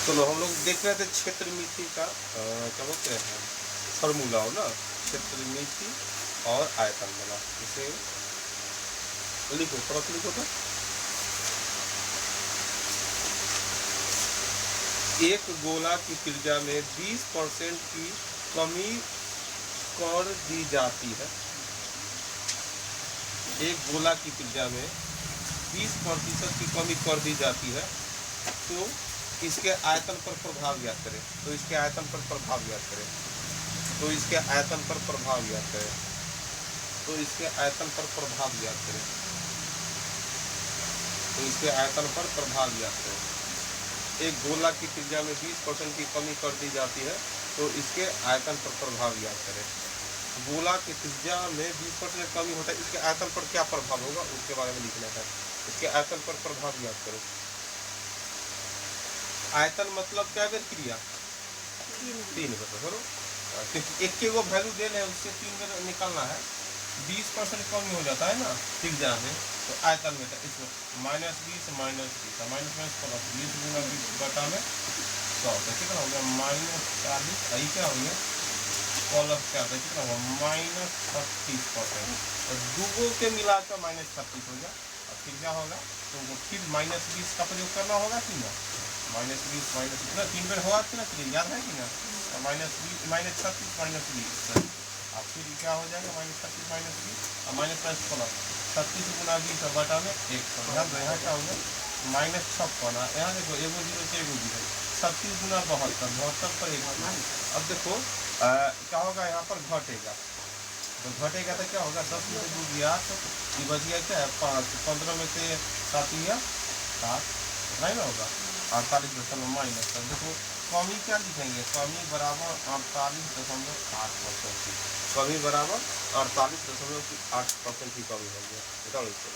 चलो हम लोग देख रहे थे क्षेत्रमिति का क्या बोलते हैं फॉर्मूला हो ना, क्षेत्रमिति और आयतन वाला। इसे लिखो, थोड़ा सा लिखो तो। एक गोला की त्रिज्या में 20% की कमी कर दी जाती है। एक गोला की त्रिज्या में 20% की कमी कर दी जाती है, तो इसके आयतन पर प्रभाव ज्ञात करें। तो इसके आयतन पर प्रभाव ज्ञात करें। तो इसके आयतन पर प्रभाव ज्ञात करें। तो इसके आयतन पर प्रभाव ज्ञात करें। तो इसके आयतन पर प्रभाव ज्ञात करें। एक गोला की त्रिज्या में 20% की कमी कर दी जाती है, तो इसके आयतन पर प्रभाव ज्ञात करें। गोला की त्रिज्या में 20% कमी होता है, इसके आयतन पर क्या प्रभाव होगा उसके बारे में लिखना है। इसके आयतन पर प्रभाव ज्ञात करो। आयतन मतलब क्या है क्रिया? 3 करो। एक के वो वैल्यू दे रहे हैं, उससे 3 निकालना है। 20% कमी हो जाता है ना त्रिज्या में, तो आयतन में इसमें -20 -20 -20 प्लस 20 गुना 20 बटा में 100, तो कितना हो गया -40। यही क्या हो गया प्लस क्या होता है, कितना होगा -36%। तो दूगो के मिला कर -36 हो गया। और फिर क्या होगा, तो वो फिर -20 का प्रयोग करना होगा कि ना। -20 माइनस इतना 3 बार होगा कि ना, याद है कि ना। -20 -36 -20, अब फिर क्या हो जाएगा -36 -20 और माइनस प्लस 36 गुना 20 बटा में 100। यहाँ क्या हो गया -56। यहाँ देखो एगो 0 से एगो 0, 36 गुना 72, 72 पर 1। अब देखो क्या होगा, यहाँ पर घटेगा। तो घटेगा तो क्या होगा, 10 में से 2 गया तो ये बच गया क्या है 5, 15 में से 7 गया 7, नहीं ना होगा 48 -। देखो कमी क्या लिखेंगे, कमी बराबर 48.8% की। कमी बराबर 48.8% की कमी हो गया। बताओ इसको।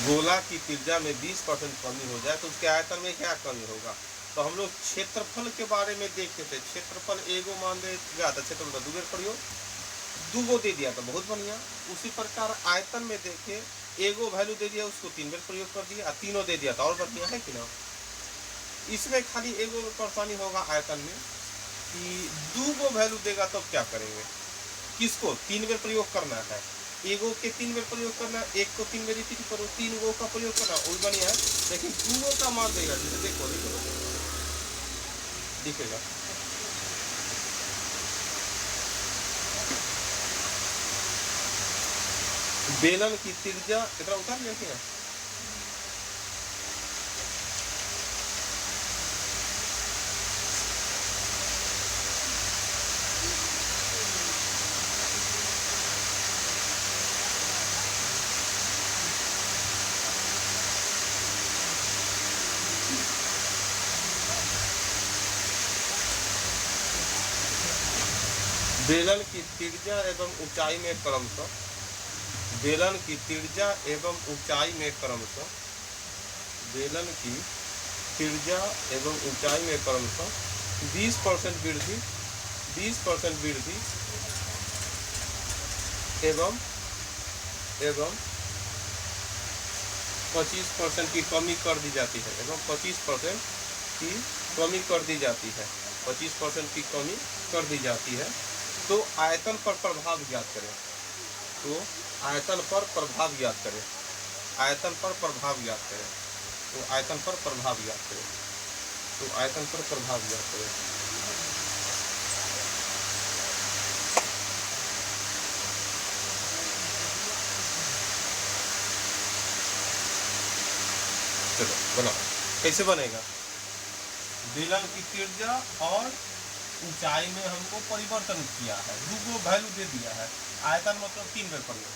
गोला की त्रिज्या में 20% कमी हो जाए तो उसके आयतन में क्या कमी होगा। तो हम लोग क्षेत्रफल के बारे में देखते थे। क्षेत्रफल एगो मान दे गया था, क्षेत्रफल का 2 बार प्रयोग, 2 गो दे दिया था, बहुत बढ़िया। उसी प्रकार आयतन में देखे, एगो वैल्यू दे दिया, उसको 3 बार प्रयोग कर दिया, तीनों दे दिया था, और बढ़िया है कि ना। इसमें खाली एगो परेशानी होगा आयतन में कि 2 गो वैल्यू देगा तब क्या करेंगे, किसको 3 बार प्रयोग करना है। एगो के 3 बार प्रयोग करना, एक को 3 बार रिपीट करो, 3 गो का प्रयोग करना, वो बढ़िया है। लेकिन 2 गो का मान देगा, जैसे देखो दिखेगा बेलन की त्रिज्या कितना उतार लिया क्या। बेलन की त्रिज्या एवं ऊंचाई में क्रमशः, बेलन की त्रिज्या एवं ऊंचाई में क्रमशः, बेलन की त्रिज्या एवं ऊंचाई में क्रमशः 20% वृद्धि, 20% वृद्धि एवं 25% की कमी कर दी जाती है। एवं 25% की कमी कर दी जाती है। 25% की कमी कर दी जाती है। तो आयतन पर प्रभाव ज्ञात करें। तो आयतन पर प्रभाव ज्ञात करें। आयतन पर प्रभाव ज्ञात करें। तो आयतन पर प्रभाव ज्ञात करें। तो आयतन पर प्रभाव ज्ञात करें। चलो बनाओ, कैसे बनेगा। बेलन की त्रिज्या और ऊंचाई में हमको परिवर्तन किया है, 2 गो वैल्यू दे दिया है। आयतन मतलब 3 बार प्रयोग।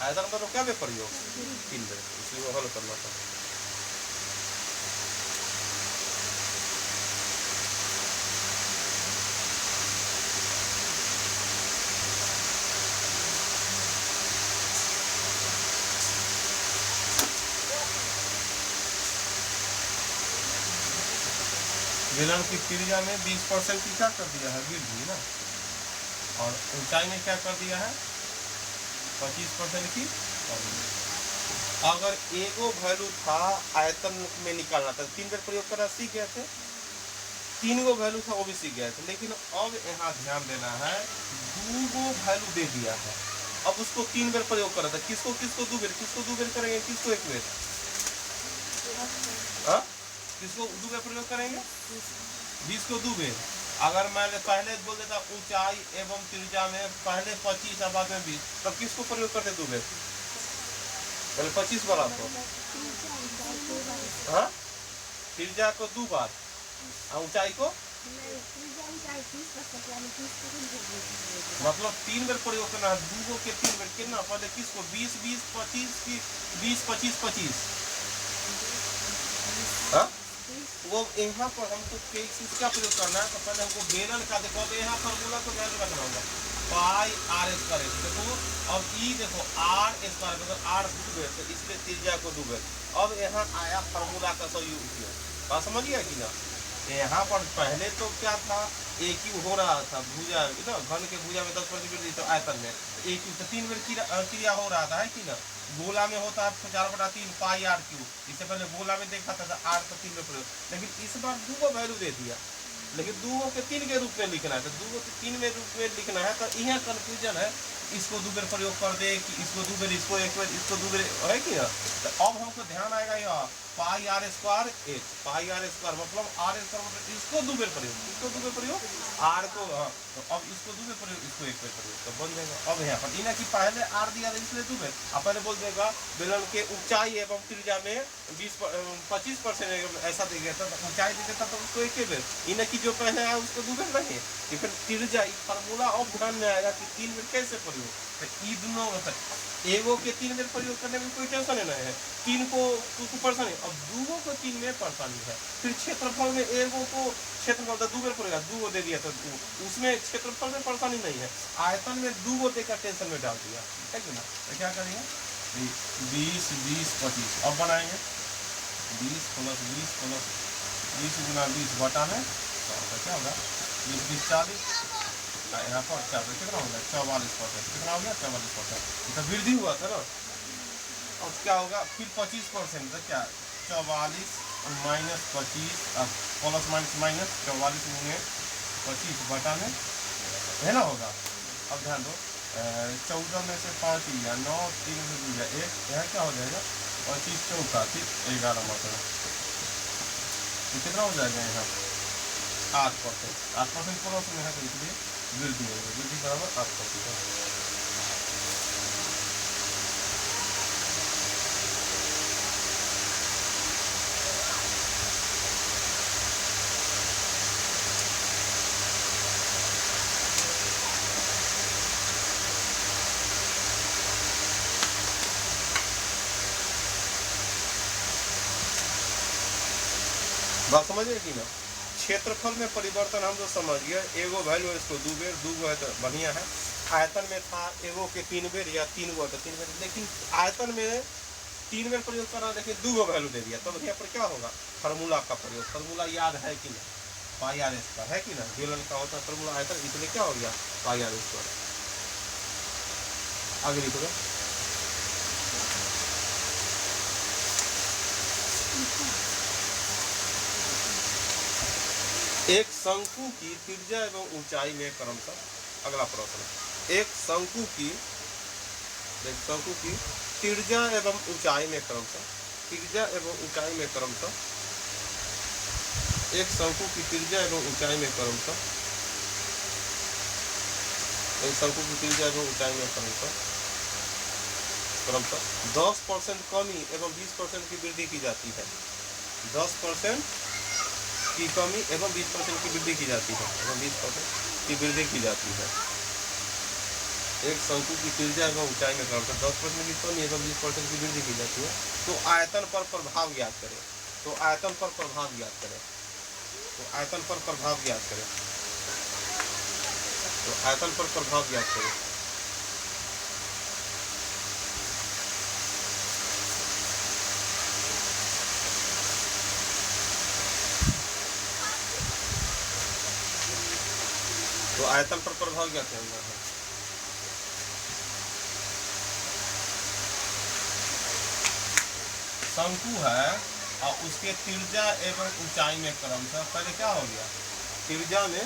आयतन मतलब क्या बार प्रयोग, 3 बार। इसलिए हल करना था। बेलन की त्रिज्या में 20% की क्या कर दिया है, वृद्धि ना। और ऊंचाई में क्या कर दिया है, 25% की कमी। अगर एगो वैल्यू था आयतन में निकालना था, 3 बार प्रयोग करना सीख गए थे, 3 गो वैल्यू था वो भी सीख गए थे। लेकिन अब यहाँ ध्यान देना है, 2 गो वैल्यू दे दिया है, अब उसको 3 बार प्रयोग करा था। किसको किसको 2 बार, किसको 2 बार करेंगे, किसको 1 बार, किसको 2 बार प्रयोग करेंगे, 20 को 2 बार। अगर मैं पहले बोल देता ऊंचाई एवं त्रिज्या में पहले 25 और बाद में 20, तब किसको प्रयोग करते 2 बार, पहले 25 वाला को, हाँ त्रिज्या को 2 बार और ऊंचाई को, मतलब 3 बार प्रयोग करना है। 2 गो के 3 बार कितना, पहले किसको 20 20 25 की 20 25 25, हाँ वो यहाँ पर हमको किसका प्रयोग करना है, तो पहले हमको बेलन का देखो, अब यहाँ फॉर्मूला को ध्यान रखना होगा, पाई आर स्क्वायर। देखो अब ई देखो आर स्क्वायर मतलब आर 2 बार, तो इसलिए त्रिज्या को 2 बार। अब यहाँ आया फॉर्मूला का सही उपयोग, बात समझिए कि ना। यहाँ पर पहले तो क्या था, एक ही हो रहा था भुजा ना, घन के भुजा में 10% वृद्धि, तो आयतन में एक तो 3 बार क्रिया हो रहा था, है कि ना। गोला में होता है 4/3 पाई आर क्यूब, इससे पहले गोला में देखा था आर तो 3 में प्रयोग, लेकिन इस बार 2 को वैल्यू दे दिया, लेकिन 2 के 3 के रूप में लिखना है, तो 2 के 3 में रूप में लिखना है, तो यहाँ कंफ्यूजन है, इसको 2 बार प्रयोग कर दे कि इसको 2 बार, इसको 1 बार, इसको 2 बार, है कि ना। तो अब हमको ध्यान आएगा यहाँ pi R square H, pi R square मतलब आर स्क्वायर मतलब इसको 2 बार प्रयोग, इसको 2 बार प्रयोग आर को, तो अब इसको 2 बार प्रयोग, इसको 1 बार प्रयोग, तो बन जाएगा। अब यहाँ पर इन्हें कि पहले आर दिया था इसलिए 2 बार, आप पहले बोल देगा बेलन के ऊंचाई एवं त्रिज्या में 25% ऐसा दे गया था, ऊंचाई दे देता तो उसको 1 बार, इन्हें की जो पहले आया उसको 2 बार नहीं, फिर त्रिज्या फार्मूला अब ध्यान में आएगा कि 3 बार कैसे प्रयोग, तो ई दोनों एगो के 3 बार प्रयोग करने में कोई टेंशन नहीं है, 3 को परेशानी, अब 2 को 3 में परेशानी है। फिर क्षेत्रफल में एगो को क्षेत्रफल तो 2 बार पड़ेगा, 2 को दे दिया तो उसमें क्षेत्रफल में परेशानी नहीं है, आयतन में 2 को देकर टेंशन में डाल दिया, है कि ना। तो क्या करेंगे 20 20 25, अब बनाएंगे 20 + 20 + 20 × 20 बटा में क्या होगा 20 20 40, यहाँ पर क्या कितना हो गया 44%, कितना हो गया 44%, तो वृद्धि हुआ था ना। अब क्या होगा फिर 25%, तो क्या 44 - 25 प्लस माइनस 44 में 25 बटा में, है ना होगा। अब ध्यान दो 14 में से 5 लिया, 9 3 से 2 1, यहाँ क्या हो जाएगा 25 चौका 11 मतलब, तो कितना हो जाएगा यहाँ 8%, 8% प्लस में है, तो इसलिए वृद्धि होगी, वृद्धि बराबर 8%। बात समझिए कि ना। क्षेत्रफल में परिवर्तन हम जो समझ गए, एगो वैल्यू है इसको 2 बार, 2 गो है तो बढ़िया है। आयतन में था एगो के 3 बार या 3 गो तो 3 बार, लेकिन आयतन में 3 बार प्रयोग करना, लेकिन 2 गो वैल्यू दे दिया, तब यहाँ पर क्या होगा फार्मूला का प्रयोग। फार्मूला याद है कि ना, पाई आर स्क्वायर, है कि ना, बेलन का होता है फार्मूला आयतन, इसलिए क्या हो गया पाई आर स्क्वायर। आगे लिखो एक शंकु की त्रिज्या एवं ऊंचाई में क्रमशः, अगला प्रश्न, एक शंकु की त्रिज्या एवं ऊंचाई में क्रमशः, त्रिज्या एवं ऊंचाई में क्रमशः, एक शंकु की त्रिज्या एवं ऊंचाई में क्रमशः, एक शंकु की त्रिज्या एवं ऊंचाई में क्रमशः 10% कमी एवं 20% की वृद्धि की जाती है, 10% की कमी एवं 20% की वृद्धि की जाती है, एवं 20% की वृद्धि की जाती है। एक शंकु की त्रिज्या एवं ऊंचाई में क्रमशः 10% की कमी एवं 20% की वृद्धि की जाती है। तो आयतन पर प्रभाव ज्ञात करें, तो आयतन पर प्रभाव ज्ञात करें, तो आयतन पर प्रभाव ज्ञात करें, तो आयतन पर प्रभाव ज्ञात करें। तो आयतन पर प्रभाव क्या करना है, शंकु है और उसके त्रिज्या एवं ऊंचाई में क्रमशः पहले क्या हो गया, त्रिज्या में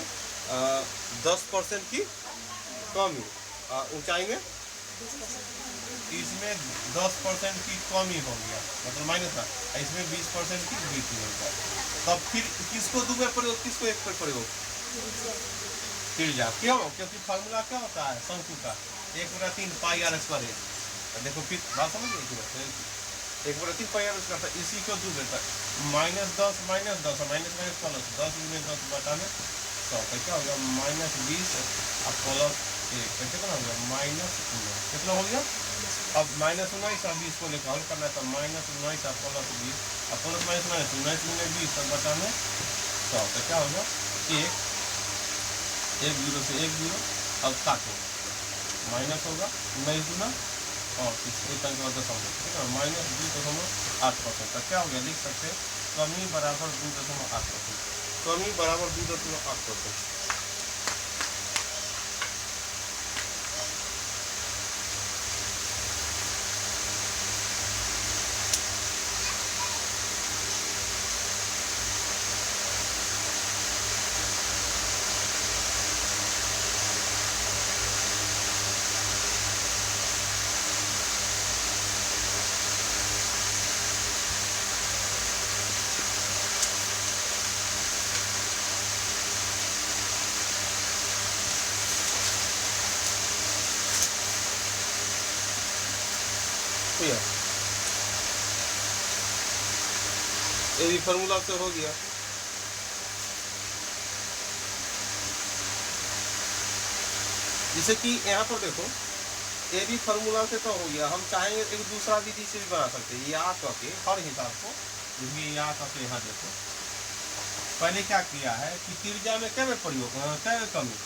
10% की कमी, ऊंचाई में इसमें 10% की कमी हो गया, मतलब माइनस था, इसमें 20% की वृद्धि हो गया। तब फिर किसको दो बार प्रयोग, किसको एक पर प्रयोग, त्रिज्या। क्यों? क्योंकि फार्मूला क्या होता है शंकु का, 1/3 पाई आर स्क्वायर। देखो फिर बात समझिए, 1/3 पाई आर स्क्वायर था, इसी को दो बेटा -10 -10 माइनस माइनस प्लस 10 में 10 बटा में 100, तो क्या हो गया -20 और प्लस 1, कितना हो गया -19, कितना हो गया। अब -19 और 20 को लेकर हल करना है, तो -19 और प्लस 20 और प्लस -19 में 20 और बटा में 100, तो क्या हो गया 1 0 से 1 0, अब काटो माइनस होगा 19 गुना और एक अंक का दशमलव, ठीक है, -2.8%, तो क्या हो गया, लिख सकते हैं कमी बराबर 2.8%, कमी बराबर 2.8%। ये भी फार्मूला से हो गया। जैसे कि यहाँ पर देखो ये भी फार्मूला से तो हो गया, हम चाहेंगे एक दूसरा विधि से भी बना सकते हैं, या करके हर हिसाब को, क्योंकि यहाँ करके यहाँ देखो पहले क्या किया है कि त्रिज्या में क्या प्रयोग, क्या कमी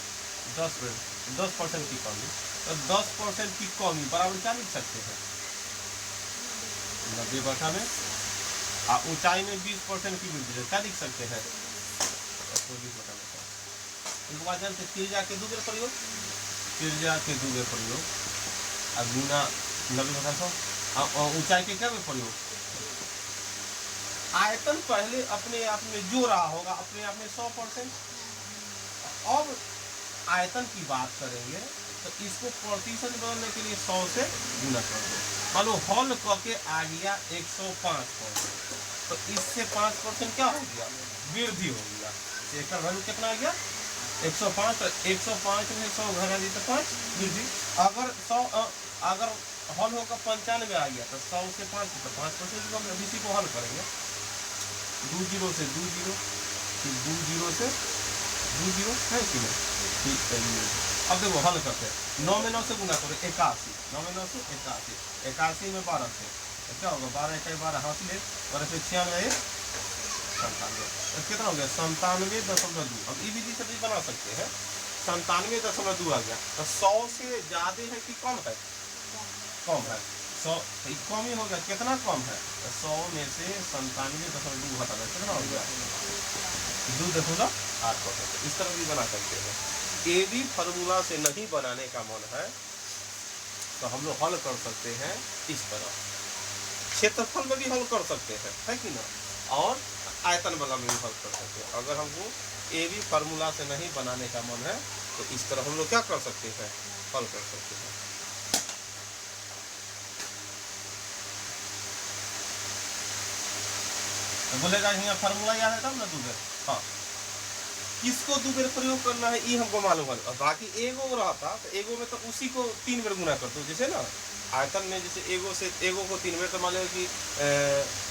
10% की कमी, तो 10% की कमी बराबर क्या लिख सकते हैं 90 बटा में, और ऊंचाई में 20% की वृद्धि है, क्या लिख सकते हैं 120 बटा में। एक बार जानते त्रिज्या के दूसरे प्रयोग, त्रिज्या के दूसरे प्रयोग और गुना 90 बटा 100, ऊंचाई के क्या प्रयोग, आयतन पहले अपने आप में जो रहा होगा अपने आप में 100%। अब आयतन की बात करेंगे तो इसको प्रतिशत बदलने के लिए 100 से गुना कर दो, मानो हल करके आ गया 105%, तो इससे 5% क्या हो गया वृद्धि हो गया, इसका वैल्यू कितना आ गया 105, तो 105 में 100 घटा दी तो 5 वृद्धि। अगर 100 अगर हल होकर 95 आ गया तो 100 से 5 तो 5% कम, इसी को हल करेंगे 2 0 से 2 0, फिर 2 0 से 2 0 है कि नहीं, ठीक है। अब देखो हल करते हैं, 9 में 9 से गुना करो 81, 9 में 9 से 81, 81 में 12 से तो क्या होगा 12 1 12 हाथ ले, और फिर 96 97, तो कितना हो गया 97.2। अब ये विधि से भी बना सकते हैं, 97.2 आ गया, तो 100 से ज्यादा है कि कम है, कम है 100, कम ही हो गया, कितना कम है 100 में से 97.2 हटा दे, कितना हो गया 2.8%। इस तरह भी बना सकते हैं। ये भी फार्मूला से नहीं बनाने का मन है तो हम लोग हल कर सकते हैं इस तरह, क्षेत्रफल में भी हल कर सकते हैं, है कि ना, और आयतन वाला में भी हल कर सकते हैं। अगर हमको ये भी फार्मूला से नहीं बनाने का मन है तो इस तरह हम लोग क्या कर सकते हैं, हल कर सकते हैं। तो बोलेगा यहाँ फार्मूला याद है तब ना दूसरे, हाँ किसको दो बेर प्रयोग करना है ये हमको मालूम है, और बाकी एगो रहता तो एगो में तो उसी को 3 बेर गुना करते हो, जैसे ना आयतन में जैसे एगो को 3 बेर, तो मान लो कि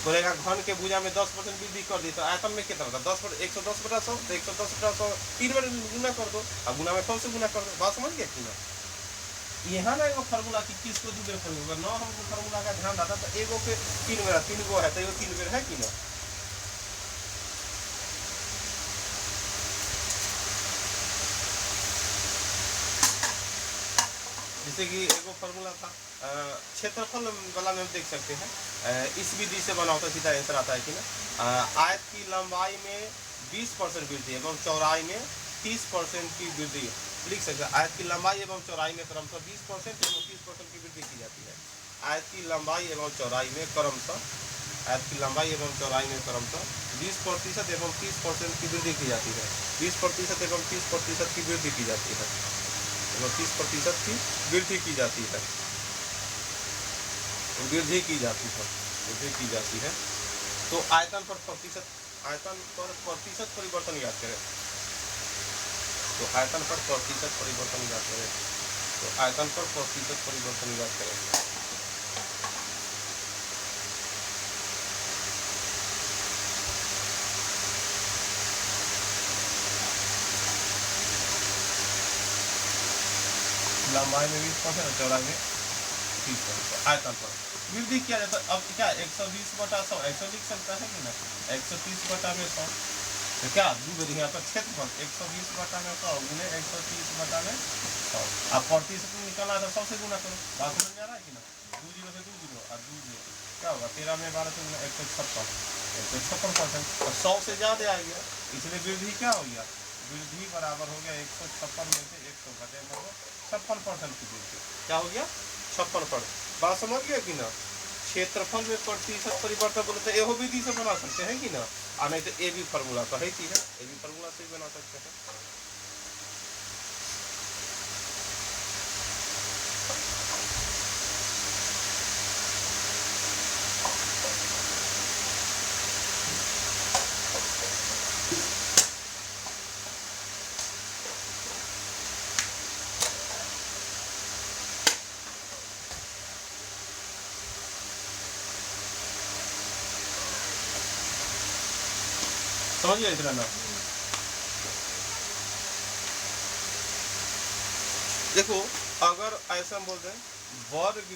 बोलेगा घन के भुजा में 10% वृद्धि कर दी, तो आयतन में कितना था 110 बटा 100, तो 110 बटा 100 3 बेर गुना कर दो, अब गुना में 100 से गुना कर दो, बात समझ गया कि ना। यहाँ ना एगो फार्मूला की किसको दो बेर प्रयोग करना, हमको फार्मूला का ध्यान रहता तो एगो के 3 बेर, 3 गो है तो एगो 3 बेर है कि ना। जैसे कि एगो फार्मूला था क्षेत्रफल वाला में देख सकते हैं, इस विधि से बना होता सीधा आंसर आता है कि ना, आयत की लंबाई में 20% वृद्धि एवं चौड़ाई में 30% की वृद्धि लिख सकते हैं। आयत की लंबाई एवं चौड़ाई में क्रमशः 20% एवं 30% की वृद्धि की जाती है। आयत की लंबाई एवं चौड़ाई में क्रमशः आयत की लंबाई एवं चौड़ाई में क्रमशः 20% एवं 30% की वृद्धि की जाती है। 20% एवं 30% की वृद्धि की जाती है, एवं 30% की वृद्धि की जाती है, वृद्धि की जाती है, वृद्धि की जाती है। तो आयतन पर प्रतिशत परिवर्तन याद करें। तो आयतन पर प्रतिशत परिवर्तन याद करें। तो आयतन पर प्रतिशत परिवर्तन याद करें। लंबाई में 20% और चौड़ाई में 30%। आयतन पर वृद्धि किया जाता है। अब क्या 120/100 ऐसे लिख सकता है कि ना, 130/100 तो क्या दूर यहाँ पर क्षेत्रफल 120/100 गुने 130/100। अब प्रतिशत में निकालना है तो 100 से गुना करो। बात समझ में आ रहा है कि ना, 2 0 से 2 0 और 2 0 क्या होगा, 13 में 12 से गुना 156%। और 100 से ज़्यादा आ गया, इसलिए वृद्धि क्या हो गया, वृद्धि बराबर हो गया 156 में से 100 घटे मतलब 56% की वृद्धि। क्या हो गया, 56%। बात समझ गया कि ना। क्षेत्रफल में प्रतिशत परिवर्तन बोले तो एहो विधि से बना सकते हैं कि ना, और नहीं तो ए भी फार्मूला तो है ही है, ए भी फार्मूला से भी बना सकते हैं। समझिए इतना ना। देखो अगर ऐसा बोल दें वर्ग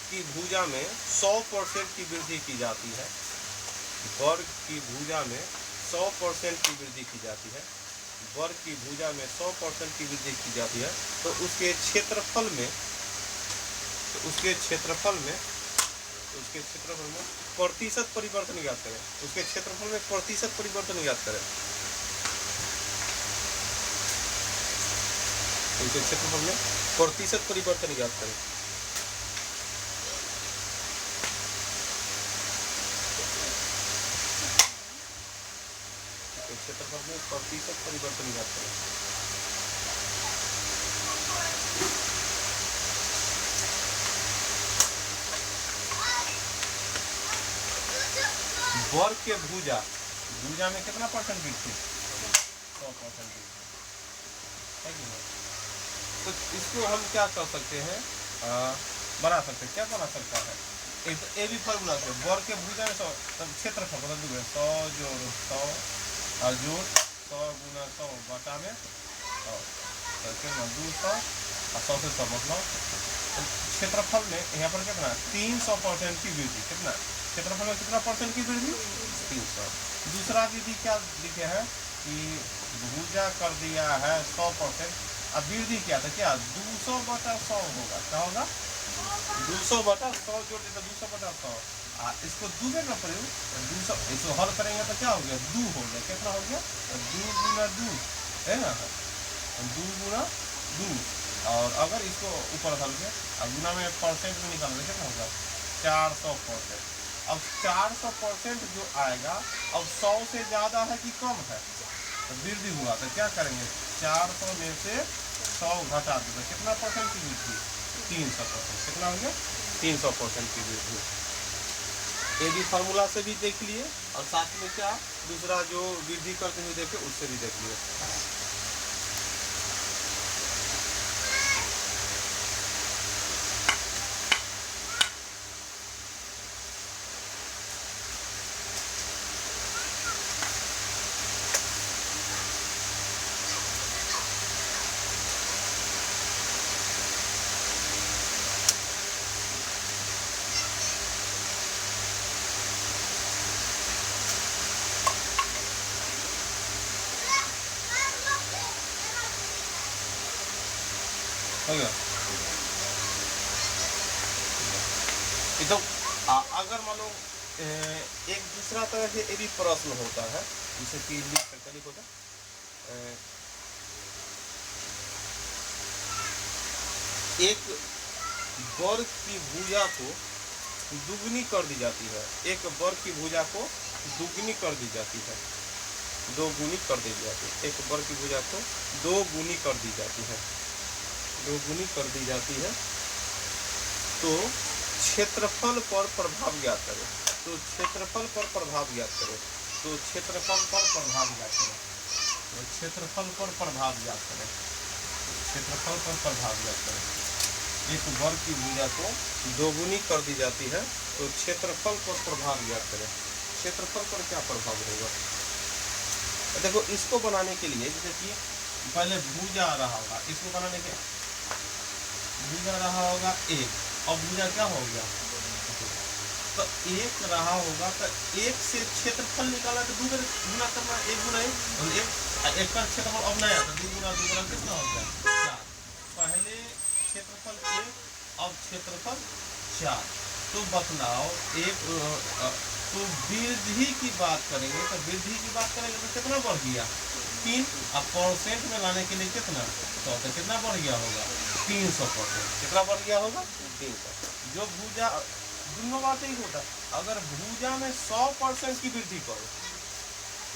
की भुजा में 100% की वृद्धि की जाती है, वर्ग की भुजा में 100% की वृद्धि की जाती है, वर्ग की भुजा में 100% की वृद्धि की जाती है, तो उसके क्षेत्रफल में प्रतिशत परिवर्तन याद करें। उसके क्षेत्रफल में प्रतिशत परिवर्तन याद करें। उसके क्षेत्रफल में प्रतिशत परिवर्तन याद करें। क्षेत्रफल में प्रतिशत परिवर्तन याद करें। वर्ग के भुजा में कितना परसेंट वृद्धि, 100% वृद्धि है कि नहीं। तो इसको हम क्या कर सकते हैं, बना सकते हैं। क्या बना सकता है, एक तो ए भी फार्मूला से वर्ग के भुजा में 100, तब क्षेत्रफल बदल दूंगे 100 जोड़ 100 और जोड़ 100 गुना 100 बटा में 100 तो कितना 200 और 100 से 100 मतलब क्षेत्रफल में यहाँ पर कितना 300% की वृद्धि। कितना क्षेत्रफल में कितना परसेंट की वृद्धि, 300। दूसरा विधि क्या लिखे हैं कि भुजा कर दिया है 100%, अब वृद्धि क्या था, क्या 200/100 होगा। क्या होगा 200/100 जोड़ देते 200/100 इसको 2 में ना प्रयोग 200, इसको हल करेंगे तो क्या हो गया 2 हो गया। कितना हो गया 2 गुना 2 है ना, 2 गुना 2 और अगर इसको ऊपर हल के अब गुना में परसेंट में निकालेंगे कितना होगा 400%। अब 400% जो आएगा, अब 100 से ज़्यादा है कि कम है, तो वृद्धि हुआ तो क्या करेंगे 400 में से 100 घटा देंगे, कितना परसेंट की वृद्धि 300%। कितना हो गया 300% की वृद्धि। ये भी फार्मूला से भी देख लिए और साथ में क्या दूसरा जो वृद्धि करते हुए देखे उससे भी देख लिए। हो गया। तो अगर मान लो एक दूसरा तरह से ये भी प्रश्न होता है जिसे कि लिख सकते लिखो तो एक वर्ग की भुजा को दुगनी कर दी जाती है। एक वर्ग की भुजा को दुगनी कर दी जाती है, दो गुनी कर दी जाती है। एक वर्ग की भुजा को दो गुनी कर दी जाती है, दो गुनी कर दी जाती है। तो क्षेत्रफल पर प्रभाव ज्ञात करें। तो क्षेत्रफल पर प्रभाव ज्ञात करें। तो क्षेत्रफल पर प्रभाव ज्ञात करें। तो क्षेत्रफल पर प्रभाव ज्ञात करें। क्षेत्रफल पर प्रभाव ज्ञात करें। एक वर्ग की भुजा को दोगुनी कर दी जाती है, तो क्षेत्रफल पर प्रभाव ज्ञात करें। क्षेत्रफल पर क्या प्रभाव होगा? देखो, इसको बनाने के लिए जैसे कि पहले भुजा रहा होगा, इसको बनाने के भुजा रहा होगा एक, और भुजा क्या हो गया? तो एक रहा होगा, तो एक से क्षेत्रफल निकाला तो दो गुना करना, एक गुना एक का क्षेत्रफल अब नया, तो दो गुना कितना हो गया? 4। पहले क्षेत्रफल 1, अब क्षेत्रफल 4। तो बतलाओ तो वृद्धि की बात करेंगे, तो वृद्धि की बात करेंगे तो कितना बढ़ गया? 3। अब परसेंट में लाने के लिए कितना? तो कितना बढ़ गया होगा? 300%। कितना बढ़ गया होगा? 300। जो भुजा, दोनों बातें ही होता है। अगर भुजा में 100% की वृद्धि करो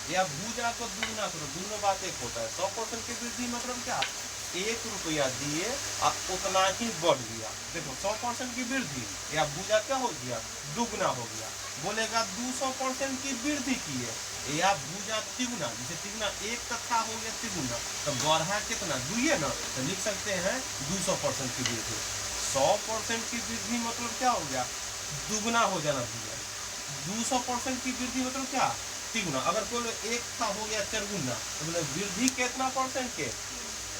या भुजा को दुगना करो, दोनों बात एक होता है। 100% की वृद्धि मतलब क्या? 1 रुपया दिए और उतना ही बढ़ गया। देखो, 100% की वृद्धि या भुजा क्या हो गया? दुगना हो गया। बोलेगा 200% की वृद्धि की है या भुजा तिगुना, जैसे तिगुना 1 तथा हो गया तिगुना, तो बढ़ा कितना? 2 है ना, तो लिख सकते हैं 200% की वृद्धि। 100% की वृद्धि मतलब क्या हो गया? दुगना हो जाना भुजा। 200% की वृद्धि मतलब क्या? तिगुना। अगर कोई 1 था हो गया चरगुना, तो बोले वृद्धि कितना परसेंट के?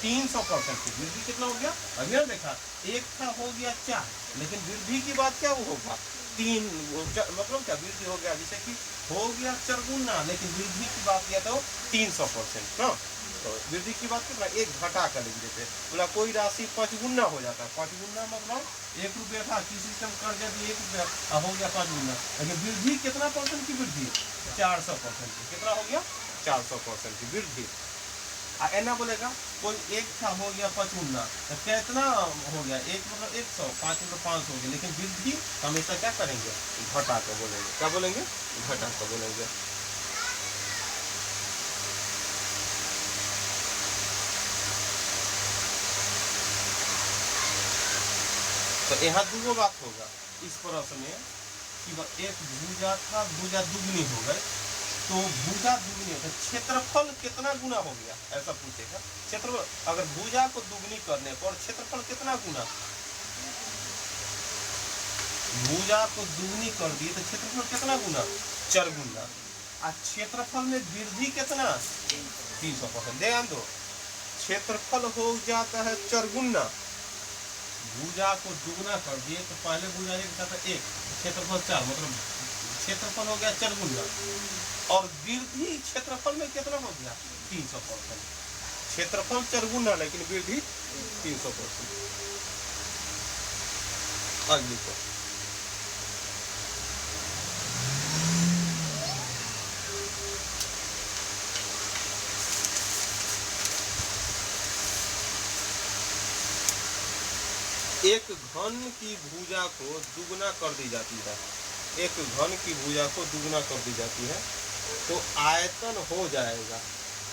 300% की वृद्धि कितना हो गया? अभी देखा, 1 था हो गया 4, लेकिन वृद्धि की बात क्या होगा? 3, मतलब क्या वृद्धि हो गया? जैसे कि हो गया चरगुना, लेकिन वृद्धि की बात किया तो 300%। हाँ, तो वृद्धि की बात कितना? 1 घटा कर लिख देते। बोला कोई राशि 5 गुना हो जाता है। 5 गुना मतलब 1 रुपया था, किसी सिस्टम कर दिया 1 रुपया हो गया 5 गुना। लेकिन वृद्धि कितना परसेंट की वृद्धि? 400% की। कितना हो गया? 400% की वृद्धि। ऐना बोलेगा कोई 1 था हो गया 5 गुना, तो कितना हो गया? 1 मतलब 100, 5 मतलब 500 हो गया। लेकिन वृद्धि हमेशा क्या करेंगे? घटा कर बोलेंगे। क्या बोलेंगे? घटा कर बोलेंगे। तो यहाँ दो बात होगा इस प्रश्न में कि एक भुजा था, भुजा दुगनी हो गई, तो भुजा दुगनी है, क्षेत्रफल कितना गुना हो गया? ऐसा पूछेगा। क्षेत्रफल अगर भुजा को दुगनी करने पर क्षेत्रफल कितना गुना? भुजा को दुगनी कर दिए तो क्षेत्रफल कितना गुना? 4 गुना। और क्षेत्रफल में वृद्धि कितना? 300%। ध्यान दो, क्षेत्रफल हो जाता है 4 गुना, भुजा को दुगना कर दिए तो पहले भुजा एक था 1, क्षेत्रफल 4, मतलब क्षेत्रफल हो गया 4 गुना, और वृद्धि क्षेत्रफल में कितना हो गया? 300%। क्षेत्रफल 4 गुना, लेकिन वृद्धि 300%। आगे को एक घन की भुजा को दुगना कर दी जाती है। एक घन की भुजा को दुगना कर दी जाती है तो आयतन हो जाएगा।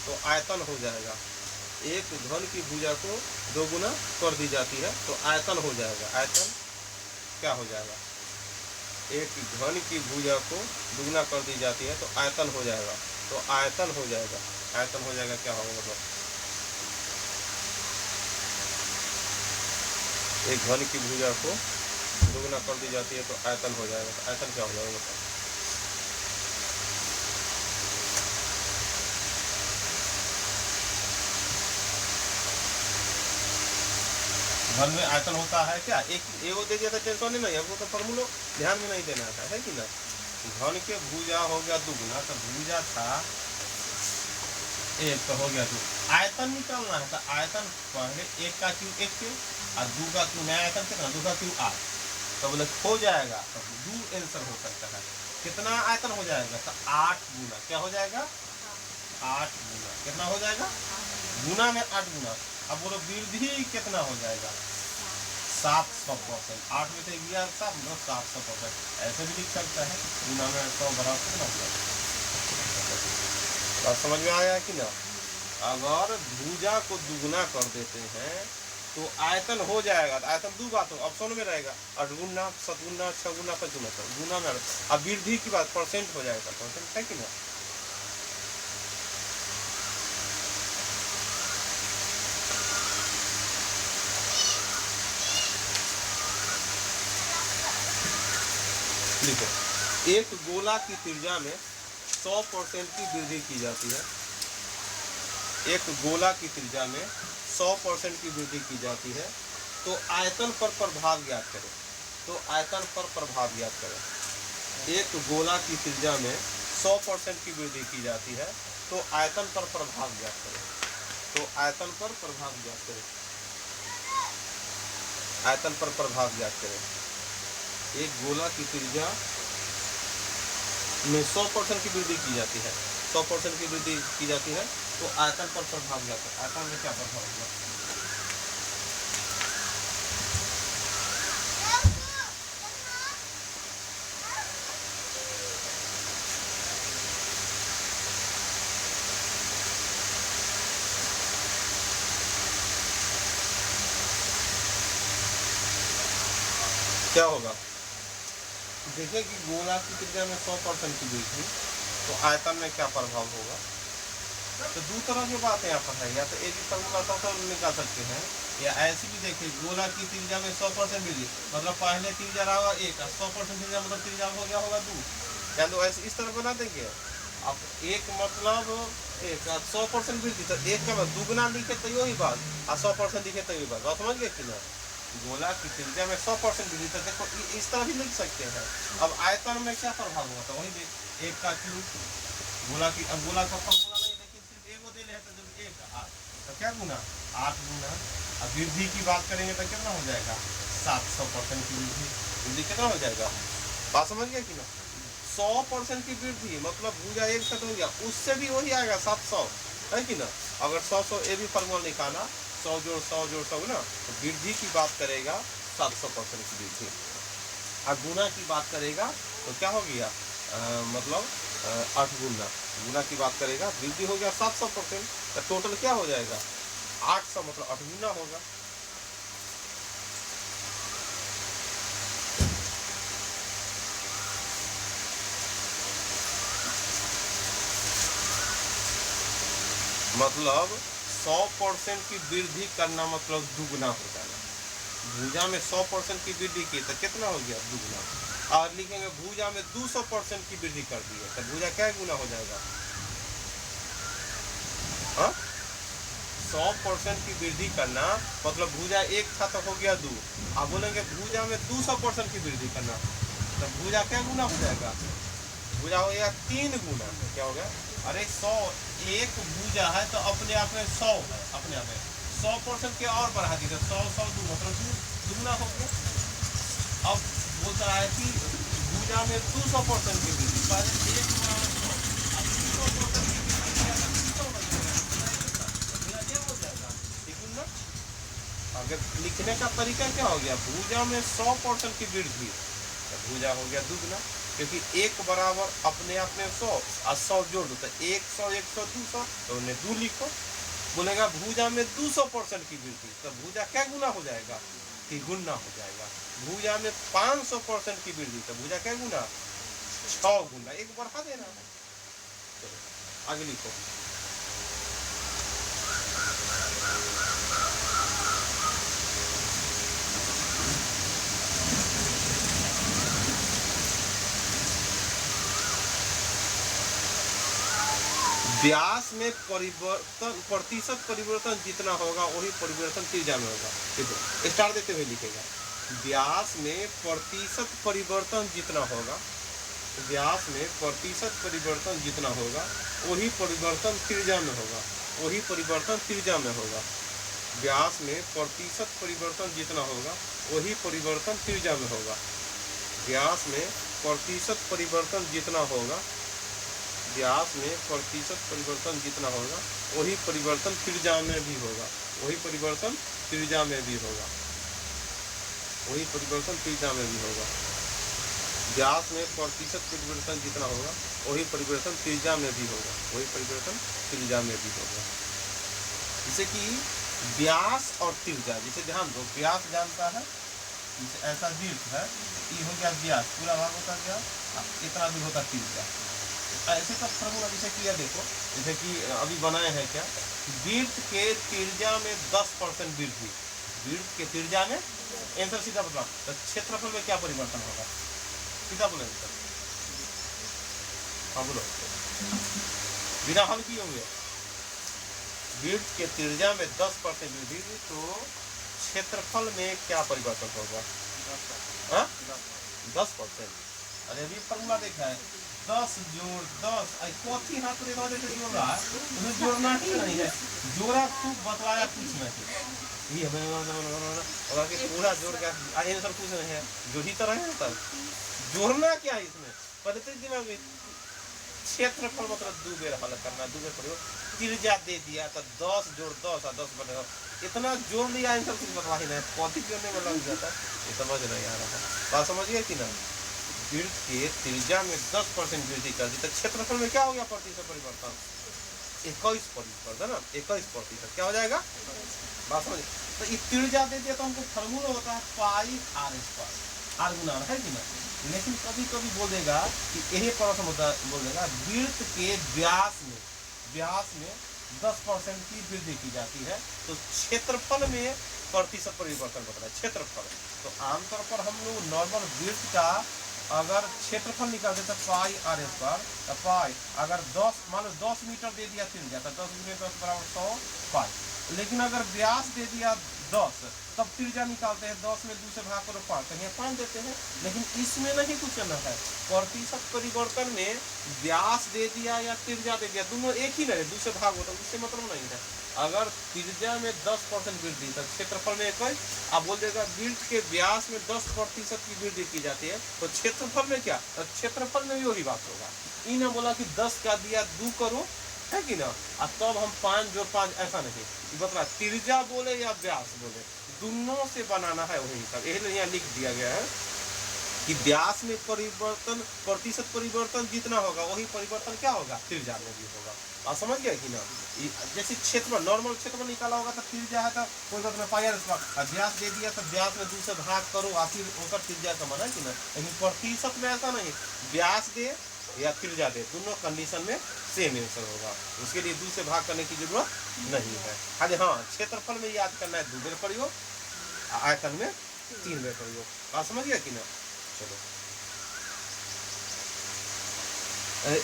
तो आयतन हो जाएगा। एक घन की भुजा को दोगुना कर दी जाती है तो आयतन हो जाएगा। आयतन क्या हो जाएगा? एक घन की भुजा को दुगना कर दी जाती है तो आयतन हो जाएगा। तो आयतन हो जाएगा। आयतन हो जाएगा क्या होगा? मतलब एक घन की भुजा को दोगुना कर दी जाती है तो आयतन हो जाएगा। तो आयतन क्या हो जाएगा? घन में आयतन होता है क्या? एक दे दिया था, टेंशन नहीं है, वो तो फॉर्मूला ध्यान में नहीं देना था, है कि ना? घन के भुजा हो गया दुगुना, तो भुजा था 1 तो हो गया 2। आयतन निकालना है तो आयतन पहले 1 का क्यूब 1 क्यूब और 2 का क्यूब, नया आयतन कितना? 2 का क्यूब 8। तो बोले हो जाएगा, तो 2 आंसर हो सकता है। कितना आयतन हो जाएगा? तो 8 गुना। क्या हो जाएगा? 8 गुना। कितना हो जाएगा? गुना में 8 गुना। अब बोलो वृद्धि कितना हो जाएगा? 700%। 8 में से गया 7 मतलब 700%। ऐसे भी लिख सकता है, गुना में 100 बराबर कितना हो गया। बात समझ में आया कि ना। अगर भुजा को दुगुना कर देते हैं तो आयतन हो जाएगा। तो आयतन दो बात हो ऑप्शन में रहेगा, अठगुना, सतगुना, छगुना, पचगुना, तो गुना में। अब वृद्धि की बात परसेंट हो जाएगा, परसेंट है कि ना। देखो, एक गोला की त्रिज्या में 100% की वृद्धि की जाती है। एक गोला की त्रिज्या में 100% की वृद्धि की जाती है। तो आयतन पर प्रभाव ज्ञात करें। तो आयतन पर प्रभाव ज्ञात करें। एक गोला की त्रिज्या में 100% की वृद्धि की जाती है। तो आयतन पर प्रभाव ज्ञात करें। तो आयतन पर प्रभाव ज्ञात करें। आयतन पर प्रभाव ज्ञात करें। एक गोला की त्रिज्या में 100% की वृद्धि की जाती है। 100% की वृद्धि की जाती है तो आयतन पर प्रभाव ज्ञात करें। आयतन में क्या प्रभाव होगा। क्या होगा, देखिए कि गोला की त्रिज्या में 100% की वृद्धि, तो आयतन में क्या प्रभाव होगा। तो दो तरह की बात यहाँ पर है, या तो एक ही फॉर्मूला तो निकाल सकते हैं, या ऐसी भी देखिए गोला की त्रिज्या में 100% वृद्धि मतलब पहले त्रिज्या रहा होगा 1, 100% त्रिज्या मतलब त्रिज्या हो गया होगा 2, या तो ऐसे इस तरह बना देंगे। अब एक मतलब एक 100% वृद्धि, तो एक का दुगुना लिखे तो यही बात, और 100% लिखे तो यही बात समझ गए कि ना। गोला की त्रिज्या में 100% वृद्धि, तो देखो इस तरह भी लिख सकते हैं। अब आयतन में क्या प्रभाव हुआ था, वही एक का क्यूब गोला की, अब गोला का फॉर्मूला नहीं लेकिन सिर्फ एगो दे रहे तो जब 1 8 तो क्या गुना 8 गुना। अब वृद्धि की बात करेंगे तो कितना हो जाएगा 700% की वृद्धि कितना हो जाएगा। बात समझ गया कि ना। 100% की वृद्धि मतलब भुजा 1 खत्म हो गया, उससे भी वही आएगा 700 है कि ना। अगर 100 ये भी फॉर्मूला निकाला 100 जोड़ 100 जोड़ 100 ना, तो वृद्धि की बात करेगा 700% की वृद्धि। और गुना की बात करेगा तो क्या हो गया मतलब 8 गुना। गुना की बात करेगा वृद्धि हो गया 700%, तो टोटल क्या हो जाएगा 800 मतलब 8 गुना होगा। मतलब 100% की वृद्धि करना मतलब दुगुना हो जाना। भुजा में 100% की वृद्धि की तो कितना हो गया दुगुना। और लिखेंगे भुजा में 200% की वृद्धि कर दी है तो भुजा क्या गुना हो जाएगा। हाँ 100% की वृद्धि करना मतलब भुजा 1 था तो हो गया 2। आप बोलेंगे भुजा में 200% की वृद्धि करना तो भुजा क्या गुना हो जाएगा। भुजा हो गया 3 गुना। क्या हो गया, अरे 100 एक भुजा है तो अपने आप में 100 है, अपने आप में 100% के और बढ़ा दी तो 100 100 2 मतलब दुगुना हो गया। अब बोलता है कि भुजा में 200% की वृद्धि, पहले 1 गुना 200% की वृद्धि हो जाएगा, ठीक है ना। अगर लिखने का तरीका क्या हो गया, भुजा में 100% की वृद्धि तो भुजा हो गया दुगुना, क्योंकि 1 बराबर अपने आप में 100 और 100 जोड़ दो तो 100 100 200 तो उन्हें 2 लिखो। बोलेगा भुजा में 200% की वृद्धि तो भुजा क्या गुना हो जाएगा, तिगुना हो जाएगा। भुजा में 500% की वृद्धि तो भुजा क्या गुना 6 गुना, 1 बढ़ा देना है। चलो आगे लिखो। व्यास में परिवर्तन प्रतिशत परिवर्तन जितना होगा वही परिवर्तन त्रिज्या में होगा। देखो स्टार देते हुए लिखेगा, व्यास में प्रतिशत परिवर्तन जितना होगा, व्यास में प्रतिशत परिवर्तन जितना होगा वही परिवर्तन त्रिज्या में होगा, वही परिवर्तन त्रिज्या में होगा। व्यास में प्रतिशत परिवर्तन जितना होगा वही परिवर्तन त्रिज्या में होगा। व्यास में प्रतिशत परिवर्तन जितना होगा, व्यास में प्रतिशत परिवर्तन जितना होगा वही परिवर्तन त्रिज्या में भी होगा, वही परिवर्तन त्रिज्या में भी होगा। वही परिवर्तन त्रिज्या में भी होगा। व्यास में प्रतिशत परिवर्तन जितना होगा वही परिवर्तन त्रिज्या में भी होगा, वही परिवर्तन त्रिज्या में भी होगा। जैसे कि व्यास और त्रिज्या, जैसे ध्यान दो, व्यास जानता है जैसे ऐसा वृत्त है, ये हो गया व्यास, पूरा भाग होता है व्यास, इतना भी होता त्रिज्या। ऐसे का फॉर्मूला जैसे कि यह देखो, जैसे कि अभी बनाए हैं क्या, वृत्त के त्रिज्या में 10% वृद्धि, वृत्त के त्रिज्या में, आंसर सीधा बता, तो क्षेत्रफल में क्या परिवर्तन होगा, सीधा बोले आंसर, हाँ बोलो, बिना हल किए हुए। वृत्त के त्रिज्या में 10% वृद्धि, तो क्षेत्रफल में क्या परिवर्तन होगा, 10%। अरे अभी फॉर्मूला देखा है, 10 जोड़ 10, कॉथी हाथ में जोड़ रहा है, उन्हें जोड़ना ही नहीं है, जोड़ा खूब बतलाया कुछ नहीं, ये हमें पूरा जोड़ के आंसर कुछ नहीं है, जो ही तरह है तब जोड़ना क्या है इसमें, पहले तो दिमाग में क्षेत्रफल मतलब 2 बेर हल करना, 2 बेर प्रयोग, त्रिज्या दे दिया तो 10 जोड़ 10 और 10 बनेगा, इतना जोड़ लिया आंसर कुछ बतला ही नहीं, कॉथी जोड़ने में लग जाता, ये समझ नहीं आ रहा है, बात समझिए कि ना। वृत्त के त्रिज्या में 10% वृद्धि कर दी तो क्षेत्रफल में क्या हो गया प्रतिशत परिवर्तन, 21% ना, 21% क्या हो जाएगा, बात समझ। तो ये त्रिज्या दे दिया तो हमको फॉर्मूला होता है पाई आर स्क्वायर, आर गुना है कि ना, लेकिन कभी कभी बोल देगा कि यही प्रश्न होता बोल देगा वृत्त के व्यास में 10% की वृद्धि की जाती है, तो क्षेत्रफल में प्रतिशत परिवर्तन होता है क्षेत्रफल। तो आमतौर पर हम लोग नॉर्मल वृत्त का अगर क्षेत्रफल निकालते तो पाई आर स्क्वायर, तो पाई अगर 10 मान लो 10 मीटर दे दिया त्रिज्या तो 10 × 10 बराबर 100 पाई, लेकिन अगर व्यास दे दिया 10 तब त्रिज्या निकालते हैं, 10 में 2 से भाग करो 5, तो यहाँ 5 देते हैं, लेकिन इसमें नहीं कुछ करना है, प्रतिशत परिवर्तन में व्यास दे दिया या त्रिज्या दे दिया दोनों एक ही नहीं, 2 से भाग होता है, उससे मतलब नहीं है। अगर त्रिज्या में 10% वृद्धि तो क्षेत्रफल में 21, आप बोल देगा वृत्त के व्यास में 10% की वृद्धि की जाती है तो क्षेत्रफल में क्या, तो क्षेत्रफल में भी वही बात होगा। इन्हें बोला कि 10 का दिया 2 करो, है कि ना, अब तब हम 5 जोड़ 5 ऐसा नहीं, बता त्रिज्या बोले या व्यास बोले दोनों से बनाना है वही हिसाब, यही यहाँ लिख दिया गया है कि व्यास में परिवर्तन प्रतिशत परिवर्तन जितना होगा वही परिवर्तन क्या होगा त्रिज्या में भी होगा, आप समझ गए कि ना। जैसे क्षेत्रफल नॉर्मल क्षेत्रफल निकाला होगा तो त्रिज्या है तो कोई बात नहीं, पाई आर स्क्वायर, व्यास दे दिया तो व्यास में 2 से भाग करो आखिर होकर त्रिज्या का माना कि ना, लेकिन प्रतिशत में ऐसा नहीं, व्यास दे या त्रिज्या दे दोनों कंडीशन में सेम आंसर होगा, उसके लिए 2 से भाग करने की जरूरत नहीं है। खाली हाँ क्षेत्रफल में याद करना है 2 बेर प्रयोग, आयतन में 3 बेर प्रयोग, बात समझ गया कि ना। चलो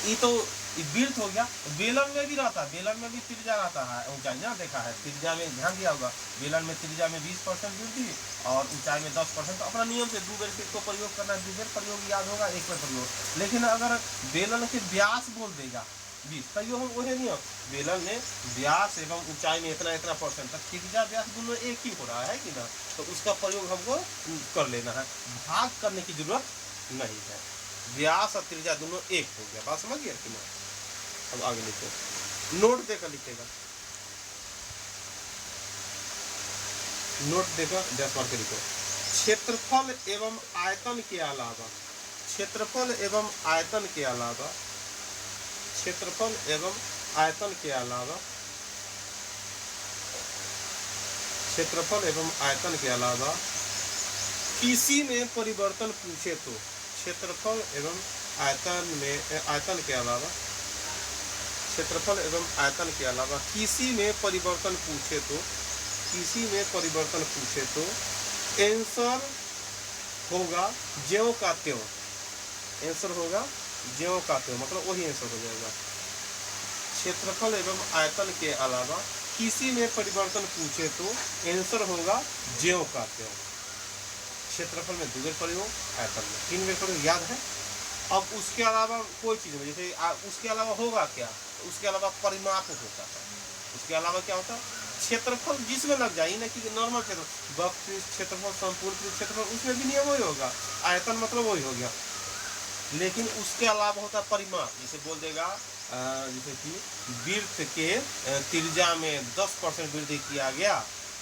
ये तो वृत्त हो गया, बेलन में भी रहता है, बेलन में भी त्रिज्या रहता है, ऊंचाई ना देखा है, त्रिज्या में ध्यान दिया होगा, बेलन में त्रिज्या में 20% वृद्धि और ऊंचाई में 10%, तो अपना नियम से 2 बेर को प्रयोग करना है, 2 बेर प्रयोग याद होगा, 1 बेर प्रयोग। लेकिन अगर बेलन के व्यास बोल देगा 20 तो हम वही नियम, बेलन में व्यास एवं ऊंचाई में इतना परसेंट तक त्रिज्या व्यास दोनों एक ही हो रहा है कि ना, तो उसका प्रयोग हमको कर लेना है, भाग करने की जरूरत नहीं है, व्यास और त्रिज्या दोनों एक हो गया, बात समझ गया कि ना। अब आगे लिखो, नोट देकर लिखेगा, नोट देकर 10 मार्क लिखो, क्षेत्रफल एवं आयतन के अलावा, क्षेत्रफल एवं आयतन के अलावा, क्षेत्रफल एवं आयतन के अलावा, क्षेत्रफल एवं आयतन के अलावा किसी में परिवर्तन पूछे तो, क्षेत्रफल एवं आयतन में आयतन के अलावा, क्षेत्रफल एवं आयतन के अलावा किसी में परिवर्तन पूछे तो, किसी में परिवर्तन पूछे तो आंसर होगा ज्यों का त्यों, आंसर होगा ज्यों का त्यों, मतलब वही आंसर हो जाएगा। क्षेत्रफल एवं आयतन के अलावा किसी में परिवर्तन पूछे तो आंसर होगा ज्यों का त्यों, क्षेत्रफल में 2 बेर प्रयोग, आयतन में 3 बेर प्रयोग, याद है। अब उसके अलावा कोई चीज में जैसे उसके अलावा होगा क्या, तो उसके अलावा परिमाप होता है, उसके अलावा क्या होता है क्षेत्रफल जिसमें लग जाए ना कि नॉर्मल क्षेत्र वक्र क्षेत्रफल संपूर्ण क्षेत्रफल उसमें भी नियम वही होगा, आयतन मतलब वही हो गया, लेकिन उसके अलावा होता है परिमाप, जैसे बोल देगा जैसे कि वृत्त के त्रिज्या में 10% वृद्धि किया गया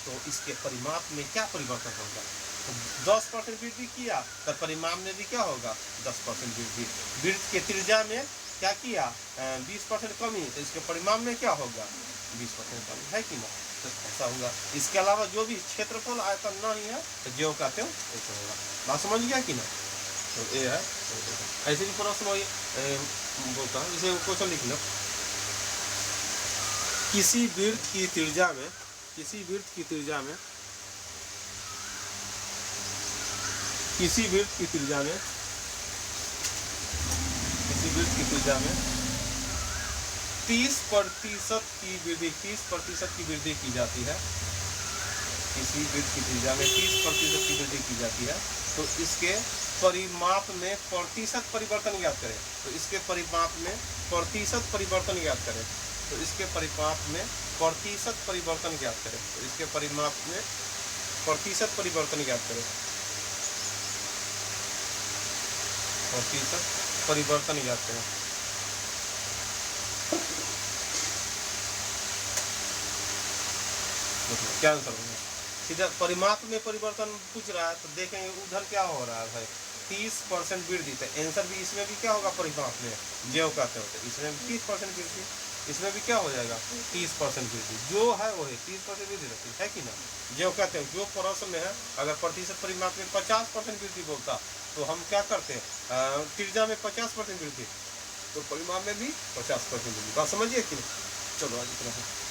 तो इसके परिमाप में क्या परिवर्तन होगा, 10% वृद्धि किया तो परिमाप में भी क्या होगा 10% वृद्धि। वृत्त के त्रिज्या में क्या किया 20% कमी, तो इसके परिमाप में क्या होगा 20% कमी, है कि ना, तो ऐसा होगा। इसके अलावा जो भी क्षेत्रफल आयतन नहीं है तो ज्यों का त्यों ऐसा होगा। बात समझ गया कि ना, तो ये है। ऐसे भी प्रश्न बोलता है, जैसे क्वेश्चन लिख लो, किसी वृत्त की त्रिज्या में किसी वृत्त की त्रिज्या में 30% की वृद्धि की जाती है। किसी वृत्त की त्रिज्या में 30% की वृद्धि की जाती है, तो इसके परिमाप में प्रतिशत परिवर्तन ज्ञात करें। तो इसके परिमाप में प्रतिशत परिवर्तन ज्ञात करें। तो इसके परिमाप में प्रतिशत परिवर्तन ज्ञात करें। तो इसके परिमाप में प्रतिशत परिवर्तन ज्ञात करें। प्रतिशत परिवर्तन ज्ञात करें। क्या आंसर होगा? सीधा परिमाप में परिवर्तन पूछ रहा है, तो देखेंगे उधर क्या हो रहा है भाई 30% वृद्धि, तो आंसर भी इसमें भी क्या होगा परिमाप में ज्यों का त्यों, तो इसमें भी 30% वृद्धि, इसमें भी क्या हो जाएगा 30% वृद्धि, जो है वो है 30% वृद्धि रहती है कि ना, ज्यों का त्यों। जो प्रश्न में है अगर प्रतिशत परिमाप में 50% वृद्धि बोलता तो हम क्या करते हैं त्रिज्या में 50% वृद्धि, तो परिमाप में भी 50% वृद्धि। बात समझिए कि नहीं। चलो आज इतना है।